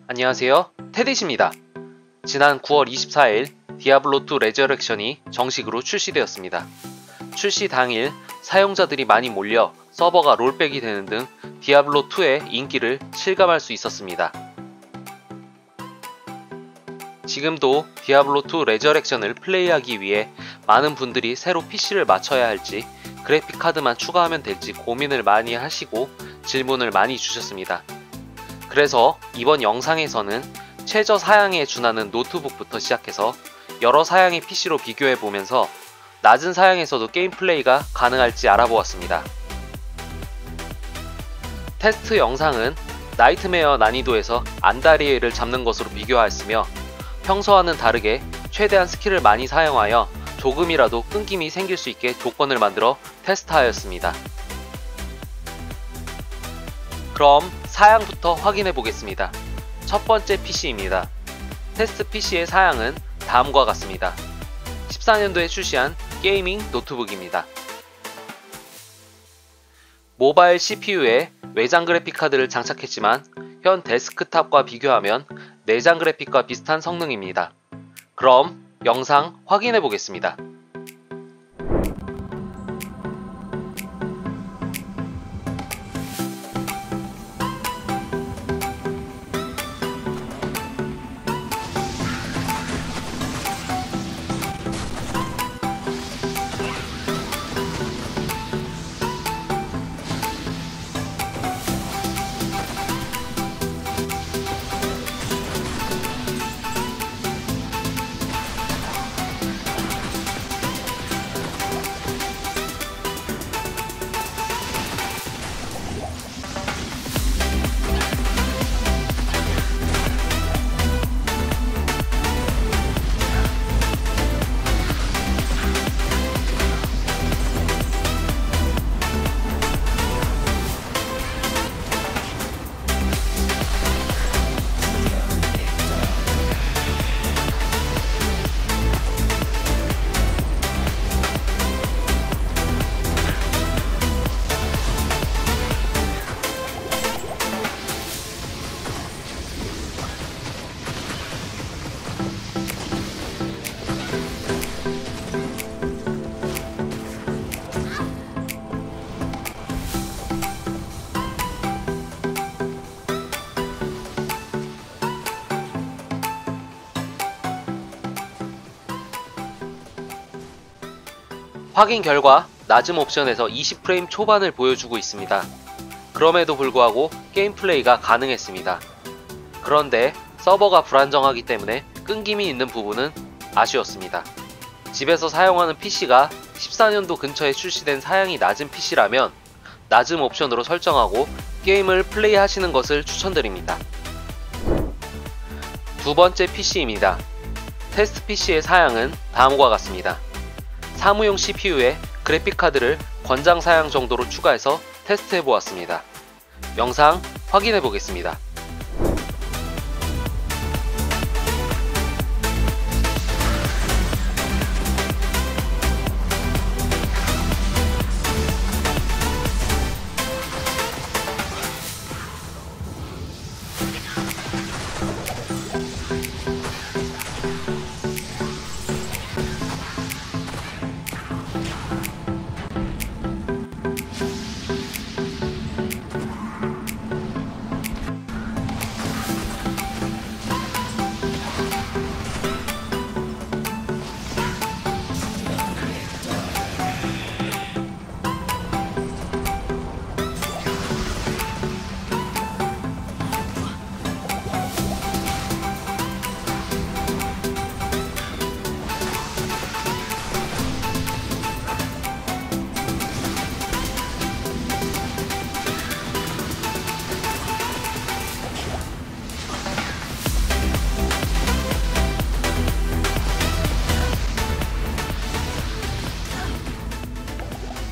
안녕하세요, 테디입니다. 지난 9월 24일 디아블로2 레저렉션이 정식으로 출시되었습니다. 출시 당일 사용자들이 많이 몰려 서버가 롤백이 되는 등 디아블로2의 인기를 실감할 수 있었습니다. 지금도 디아블로2 레저렉션을 플레이하기 위해 많은 분들이 새로 PC를 맞춰야 할지 그래픽카드만 추가하면 될지 고민을 많이 하시고 질문을 많이 주셨습니다. 그래서 이번 영상에서는 최저 사양에 준하는 노트북부터 시작해서 여러 사양의 PC로 비교해보면서 낮은 사양에서도 게임 플레이가 가능할지 알아보았습니다. 테스트 영상은 나이트메어 난이도에서 안다리에를 잡는 것으로 비교하였으며 평소와는 다르게 최대한 스킬을 많이 사용하여 조금이라도 끊김이 생길 수 있게 조건을 만들어 테스트하였습니다. 그럼 사양부터 확인해 보겠습니다. 첫 번째 PC입니다. 테스트 PC의 사양은 다음과 같습니다. 14년도에 출시한 게이밍 노트북입니다. 모바일 CPU에 외장 그래픽카드를 장착했지만 현 데스크탑과 비교하면 내장 그래픽과 비슷한 성능입니다. 그럼 영상 확인해 보겠습니다. 확인 결과 낮음 옵션에서 20프레임 초반을 보여주고 있습니다. 그럼에도 불구하고 게임 플레이가 가능했습니다. 그런데 서버가 불안정하기 때문에 끊김이 있는 부분은 아쉬웠습니다. 집에서 사용하는 PC가 14년도 근처에 출시된 사양이 낮은 PC라면 낮음 옵션으로 설정하고 게임을 플레이하시는 것을 추천드립니다. 두 번째 PC입니다. 테스트 PC의 사양은 다음과 같습니다. 사무용 CPU에 그래픽카드를 권장 사양 정도로 추가해서 테스트해보았습니다. 영상 확인해보겠습니다.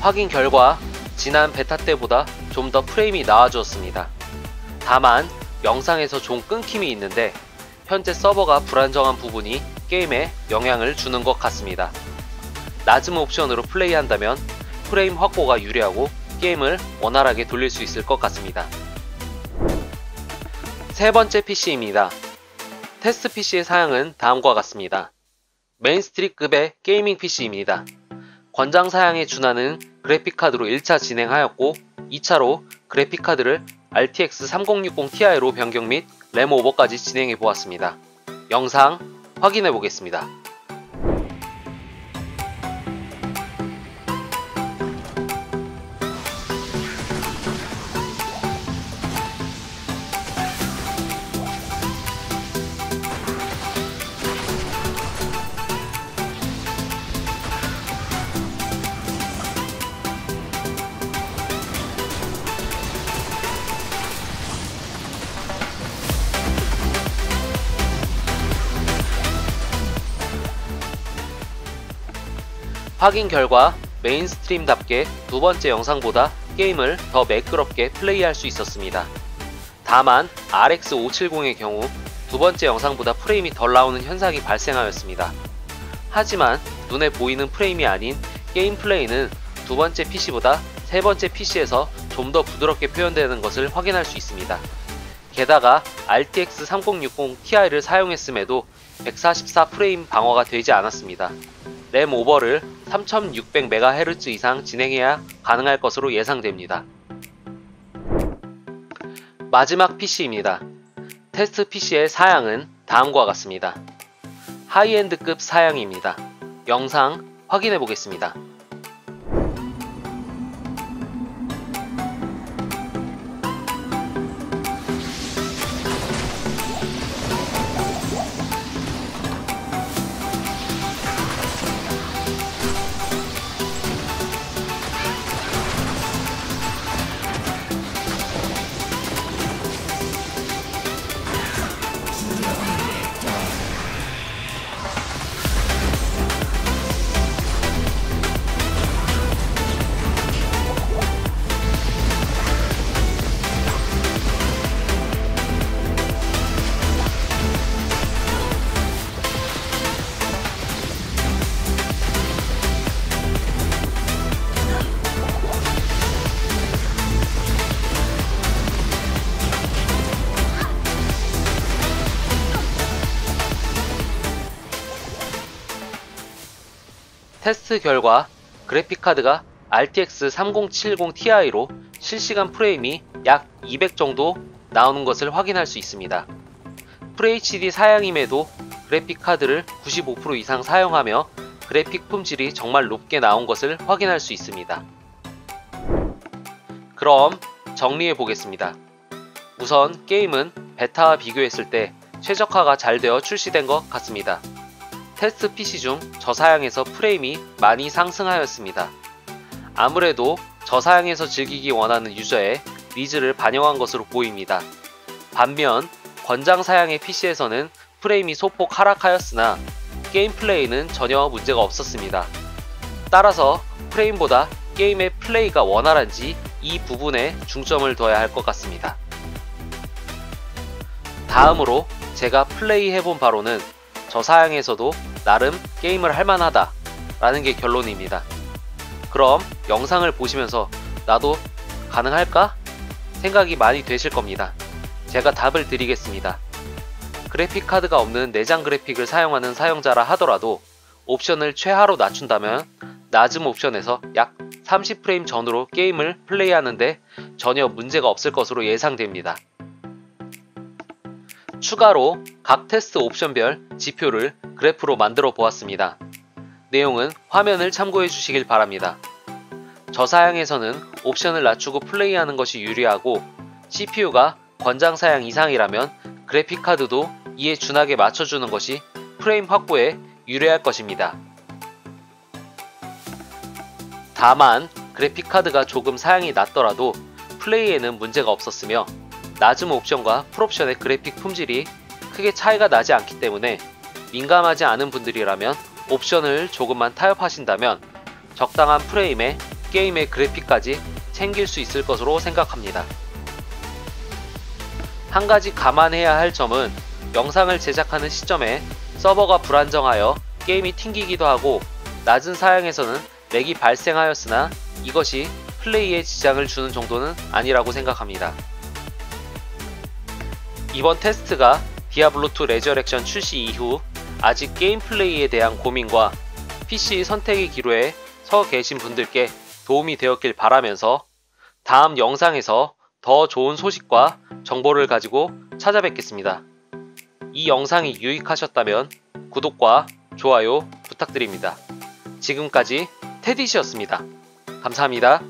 확인 결과 지난 베타 때보다 좀 더 프레임이 나아졌습니다. 다만 영상에서 좀 끊김이 있는데 현재 서버가 불안정한 부분이 게임에 영향을 주는 것 같습니다. 낮은 옵션으로 플레이한다면 프레임 확보가 유리하고 게임을 원활하게 돌릴 수 있을 것 같습니다. 세 번째 PC입니다. 테스트 PC의 사양은 다음과 같습니다. 메인스트림급의 게이밍 PC입니다. 권장 사양에 준하는 그래픽카드로 1차 진행하였고 2차로 그래픽카드를 RTX 3060 Ti로 변경 및 램 오버까지 진행해 보았습니다. 영상 확인해 보겠습니다. 확인 결과 메인스트림답게 두 번째 영상보다 게임을 더 매끄럽게 플레이할 수 있었습니다. 다만 RX 570의 경우 두 번째 영상보다 프레임이 덜 나오는 현상이 발생하였습니다. 하지만 눈에 보이는 프레임이 아닌 게임 플레이는 두 번째 PC보다 세 번째 PC에서 좀 더 부드럽게 표현되는 것을 확인할 수 있습니다. 게다가 RTX 3060 Ti를 사용했음에도 144프레임 방어가 되지 않았습니다. 램 오버를 3600MHz 이상 진행해야 가능할 것으로 예상됩니다. 마지막 PC입니다. 테스트 PC의 사양은 다음과 같습니다. 하이엔드급 사양입니다. 영상 확인해 보겠습니다. 테스트 결과 그래픽카드가 RTX 3070 Ti로 실시간 프레임이 약 200 정도 나오는 것을 확인할 수 있습니다. FHD 사양임에도 그래픽카드를 95% 이상 사용하며 그래픽 품질이 정말 높게 나온 것을 확인할 수 있습니다. 그럼 정리해 보겠습니다. 우선 게임은 베타와 비교했을 때 최적화가 잘 되어 출시된 것 같습니다. 테스트 PC 중 저사양에서 프레임이 많이 상승하였습니다. 아무래도 저사양에서 즐기기 원하는 유저의 니즈를 반영한 것으로 보입니다. 반면 권장 사양의 PC에서는 프레임이 소폭 하락하였으나 게임 플레이는 전혀 문제가 없었습니다. 따라서 프레임보다 게임의 플레이가 원활한지 이 부분에 중점을 둬야 할 것 같습니다. 다음으로 제가 플레이해본 바로는 저사양에서도 나름 게임을 할만하다 라는 게 결론입니다. 그럼 영상을 보시면서 나도 가능할까? 생각이 많이 되실 겁니다. 제가 답을 드리겠습니다. 그래픽카드가 없는 내장 그래픽을 사용하는 사용자라 하더라도 옵션을 최하로 낮춘다면 낮은 옵션에서 약 30프레임 전후로 게임을 플레이하는데 전혀 문제가 없을 것으로 예상됩니다. 추가로 각 테스트 옵션별 지표를 그래프로 만들어 보았습니다. 내용은 화면을 참고해 주시길 바랍니다. 저사양에서는 옵션을 낮추고 플레이하는 것이 유리하고 CPU가 권장 사양 이상이라면 그래픽카드도 이에 준하게 맞춰주는 것이 프레임 확보에 유리할 것입니다. 다만 그래픽카드가 조금 사양이 낮더라도 플레이에는 문제가 없었으며 낮은 옵션과 풀옵션의 그래픽 품질이 크게 차이가 나지 않기 때문에 민감하지 않은 분들이라면 옵션을 조금만 타협하신다면 적당한 프레임에 게임의 그래픽까지 챙길 수 있을 것으로 생각합니다. 한 가지 감안해야 할 점은 영상을 제작하는 시점에 서버가 불안정하여 게임이 튕기기도 하고 낮은 사양에서는 렉이 발생하였으나 이것이 플레이에 지장을 주는 정도는 아니라고 생각합니다. 이번 테스트가 디아블로2 레저렉션 출시 이후 아직 게임 플레이에 대한 고민과 PC 선택의 기로에 서 계신 분들께 도움이 되었길 바라면서 다음 영상에서 더 좋은 소식과 정보를 가지고 찾아뵙겠습니다. 이 영상이 유익하셨다면 구독과 좋아요 부탁드립니다. 지금까지 테디시였습니다. 감사합니다.